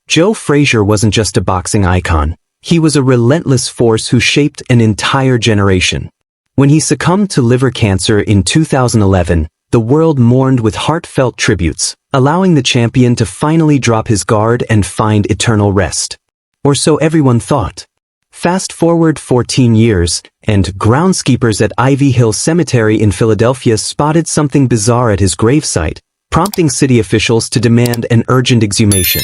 Joe Frazier wasn't just a boxing icon. He was a relentless force who shaped an entire generation. When he succumbed to liver cancer in 2011, the world mourned with heartfelt tributes, allowing the champion to finally drop his guard and find eternal rest. Or so everyone thought. Fast forward 14 years, and groundskeepers at Ivy Hill Cemetery in Philadelphia spotted something bizarre at his gravesite, prompting city officials to demand an urgent exhumation.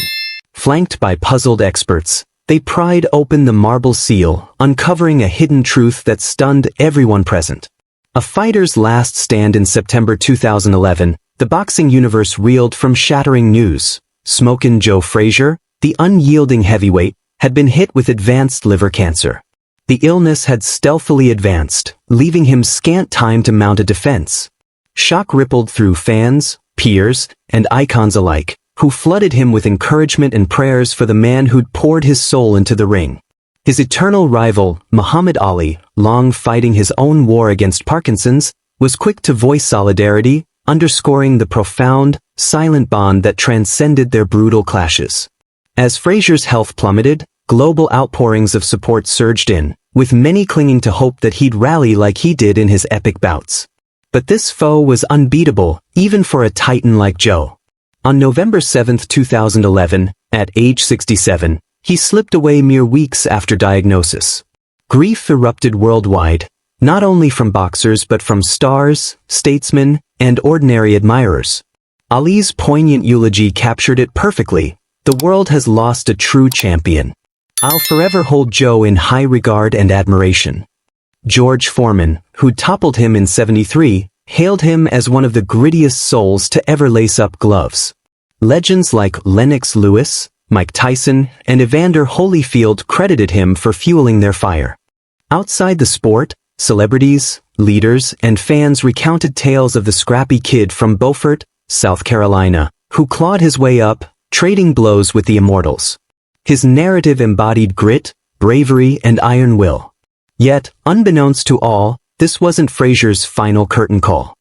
Flanked by puzzled experts, they pried open the marble seal, uncovering a hidden truth that stunned everyone present. A fighter's last stand in September 2011, the boxing universe reeled from shattering news. Smokin' Joe Frazier, the unyielding heavyweight, had been hit with advanced liver cancer. The illness had stealthily advanced, leaving him scant time to mount a defense. Shock rippled through fans, peers, and icons alike, who flooded him with encouragement and prayers for the man who'd poured his soul into the ring. His eternal rival, Muhammad Ali, long fighting his own war against Parkinson's, was quick to voice solidarity, underscoring the profound, silent bond that transcended their brutal clashes. As Frazier's health plummeted, global outpourings of support surged in, with many clinging to hope that he'd rally like he did in his epic bouts. But this foe was unbeatable, even for a titan like Joe. On November 7, 2011, at age 67, he slipped away mere weeks after diagnosis. Grief erupted worldwide, not only from boxers but from stars, statesmen, and ordinary admirers. Ali's poignant eulogy captured it perfectly. The world has lost a true champion. I'll forever hold Joe in high regard and admiration. George Foreman, who toppled him in '73, hailed him as one of the grittiest souls to ever lace up gloves. Legends like Lennox Lewis, Mike Tyson, and Evander Holyfield credited him for fueling their fire. Outside the sport, celebrities, leaders, and fans recounted tales of the scrappy kid from Beaufort, South Carolina, who clawed his way up, trading blows with the immortals. His narrative embodied grit, bravery, and iron will. Yet, unbeknownst to all, this wasn't Frazier's final curtain call.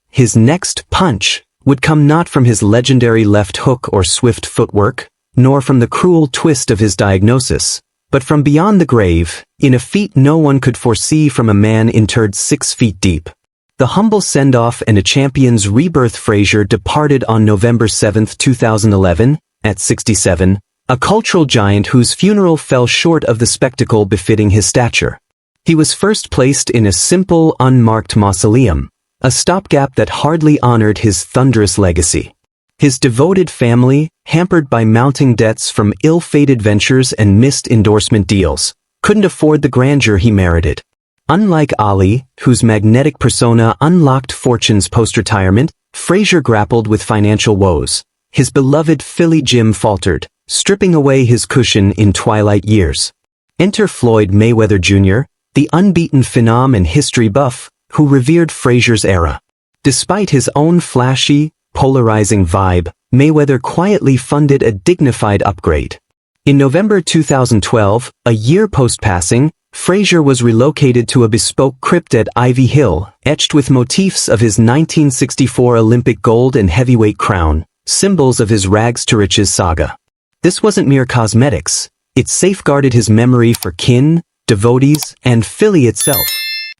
His next punch would come not from his legendary left hook or swift footwork, nor from the cruel twist of his diagnosis, but from beyond the grave, in a feat no one could foresee from a man interred 6 feet deep. The humble send-off and a champion's rebirth. Frazier departed on November 7, 2011, at 67, a cultural giant whose funeral fell short of the spectacle befitting his stature. He was first placed in a simple, unmarked mausoleum, a stopgap that hardly honored his thunderous legacy. His devoted family, hampered by mounting debts from ill-fated ventures and missed endorsement deals, couldn't afford the grandeur he merited. Unlike Ali, whose magnetic persona unlocked fortunes post-retirement, Frazier grappled with financial woes. His beloved Philly gym faltered, stripping away his cushion in twilight years. Enter Floyd Mayweather Jr., the unbeaten phenom and history buff, who revered Frazier's era. Despite his own flashy, polarizing vibe, Mayweather quietly funded a dignified upgrade. In November 2012, a year post-passing, Frazier was relocated to a bespoke crypt at Ivy Hill, etched with motifs of his 1964 Olympic gold and heavyweight crown, symbols of his rags-to-riches saga. This wasn't mere cosmetics. It safeguarded his memory for kin, devotees, and Philly itself.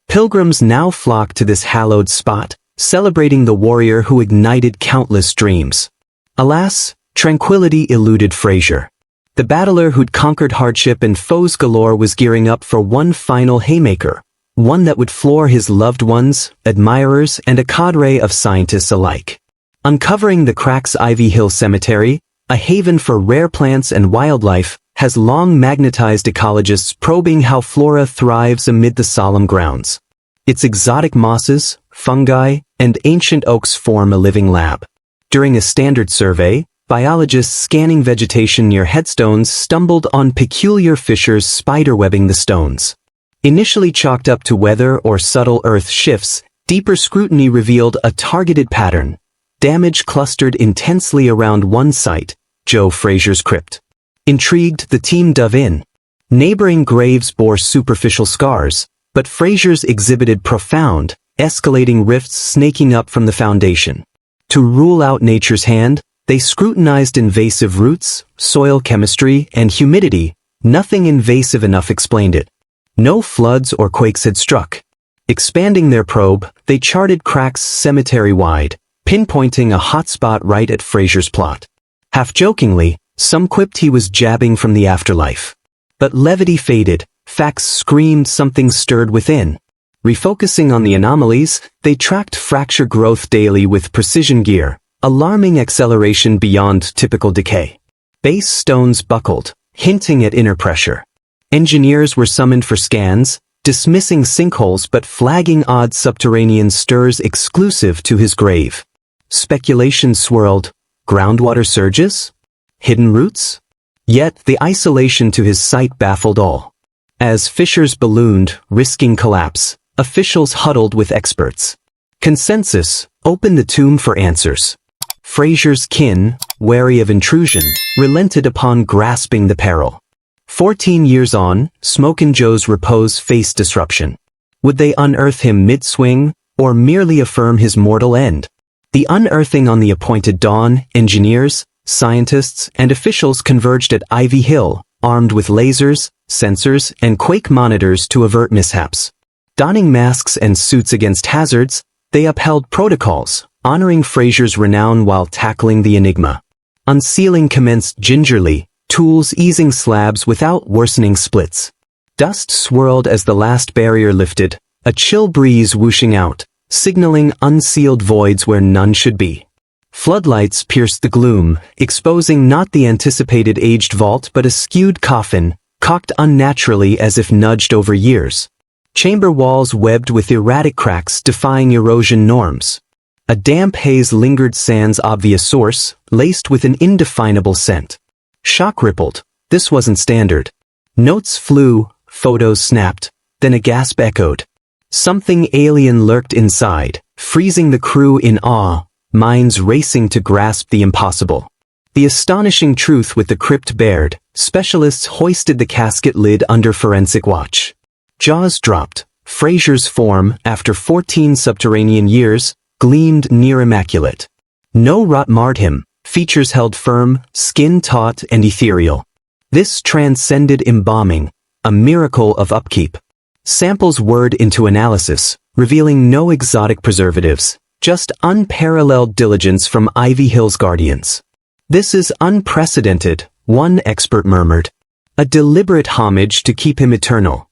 Pilgrims now flocked to this hallowed spot, celebrating the warrior who ignited countless dreams. Alas, tranquility eluded Frazier. The battler who'd conquered hardship and foes galore was gearing up for one final haymaker, one that would floor his loved ones, admirers, and a cadre of scientists alike. Uncovering the cracks. Ivy Hill Cemetery, a haven for rare plants and wildlife, has long magnetized ecologists probing how flora thrives amid the solemn grounds. Its exotic mosses, fungi, and ancient oaks form a living lab. During a standard survey, biologists scanning vegetation near headstones stumbled on peculiar fissures spiderwebbing the stones. Initially chalked up to weather or subtle earth shifts, deeper scrutiny revealed a targeted pattern. Damage clustered intensely around one site, Joe Frazier's crypt. Intrigued, the team dove in. Neighboring graves bore superficial scars, but Frazier's exhibited profound, escalating rifts snaking up from the foundation. To rule out nature's hand, They scrutinized invasive roots, soil chemistry, and humidity. Nothing invasive enough explained it. No floods or quakes had struck. Expanding their probe, they charted cracks cemetery-wide, pinpointing a hotspot right at Frazier's plot. Half-jokingly, some quipped he was jabbing from the afterlife. But levity faded, facts screamed something stirred within. Refocusing on the anomalies, they tracked fracture growth daily with precision gear, alarming acceleration beyond typical decay. Base stones buckled, hinting at inner pressure. Engineers were summoned for scans, dismissing sinkholes but flagging odd subterranean stirs exclusive to his grave. Speculation swirled. Groundwater surges? Hidden roots? Yet the isolation to his site baffled all. As fissures ballooned, risking collapse, officials huddled with experts. Consensus: open the tomb for answers. Frazier's kin, wary of intrusion, relented upon grasping the peril. 14 years on, Smokin' Joe's repose faced disruption. Would they unearth him mid-swing, or merely affirm his mortal end? The unearthing on the appointed dawn, engineers, scientists, and officials converged at Ivy Hill, armed with lasers, sensors, and quake monitors to avert mishaps. Donning masks and suits against hazards, they upheld protocols, honoring Frazier's renown while tackling the enigma. Unsealing commenced gingerly, tools easing slabs without worsening splits. Dust swirled as the last barrier lifted, a chill breeze whooshing out, signaling unsealed voids where none should be. Floodlights pierced the gloom, exposing not the anticipated aged vault but a skewed coffin, cocked unnaturally as if nudged over years. Chamber walls webbed with erratic cracks defying erosion norms. A damp haze lingered sans obvious source, laced with an indefinable scent. Shock rippled. This wasn't standard. Notes flew, photos snapped, then a gasp echoed. Something alien lurked inside, freezing the crew in awe, minds racing to grasp the impossible. The astonishing truth with the crypt bared, specialists hoisted the casket lid under forensic watch. Jaws dropped. Frazier's form, after 14 subterranean years, gleamed near immaculate. No rot marred him, features held firm, skin taut and ethereal. This transcended embalming, a miracle of upkeep. Samples whirred into analysis, revealing no exotic preservatives, just unparalleled diligence from Ivy Hill's guardians. This is unprecedented, one expert murmured. A deliberate homage to keep him eternal.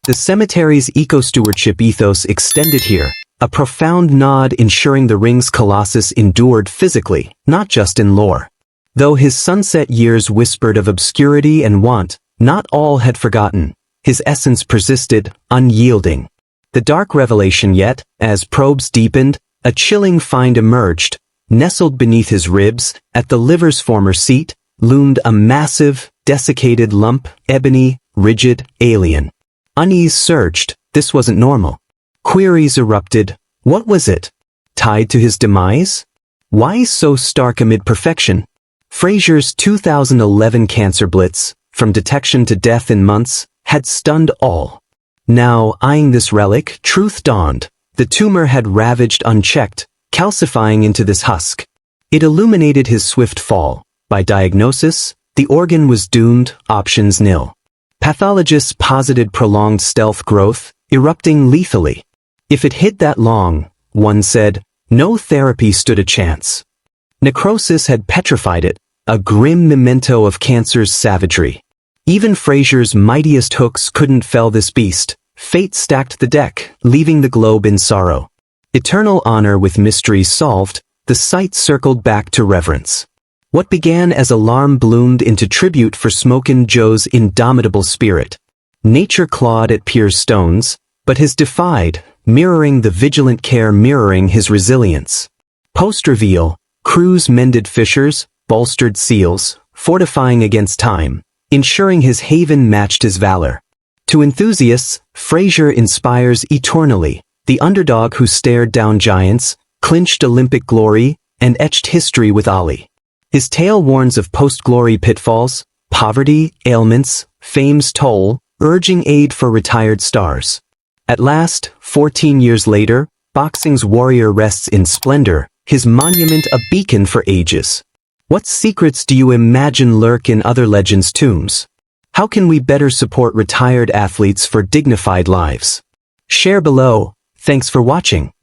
The cemetery's eco-stewardship ethos extended here, a profound nod ensuring the ring's colossus endured physically, not just in lore. Though his sunset years whispered of obscurity and want, not all had forgotten. His essence persisted, unyielding. The dark revelation yet, as probes deepened, a chilling find emerged. Nestled beneath his ribs, at the liver's former seat, loomed a massive, desiccated lump, ebony, rigid, alien. Unease surged. This wasn't normal. Queries erupted. What was it? Tied to his demise? Why so stark amid perfection? Frazier's 2011 cancer blitz, from detection to death in months, had stunned all. Now, eyeing this relic, truth dawned. The tumor had ravaged unchecked, calcifying into this husk. It illuminated his swift fall. By diagnosis, the organ was doomed, options nil. Pathologists posited prolonged stealth growth, erupting lethally. If it hid that long, one said, no therapy stood a chance. Necrosis had petrified it, a grim memento of cancer's savagery. Even Frazier's mightiest hooks couldn't fell this beast. Fate stacked the deck, leaving the globe in sorrow. Eternal honor with mysteries solved, the site circled back to reverence. What began as alarm bloomed into tribute for Smokin' Joe's indomitable spirit. Nature clawed at Pierre's stones, but his defied, mirroring the vigilant care mirroring his resilience. Post-reveal, crews mended fissures, bolstered seals, fortifying against time, ensuring his haven matched his valor. To enthusiasts, Frazier inspires eternally, the underdog who stared down giants, clinched Olympic glory, and etched history with Ali. His tale warns of post-glory pitfalls, poverty, ailments, fame's toll, urging aid for retired stars. At last, 14 years later, boxing's warrior rests in splendor, his monument a beacon for ages. What secrets do you imagine lurk in other legends' tombs? How can we better support retired athletes for dignified lives? Share below. Thanks for watching.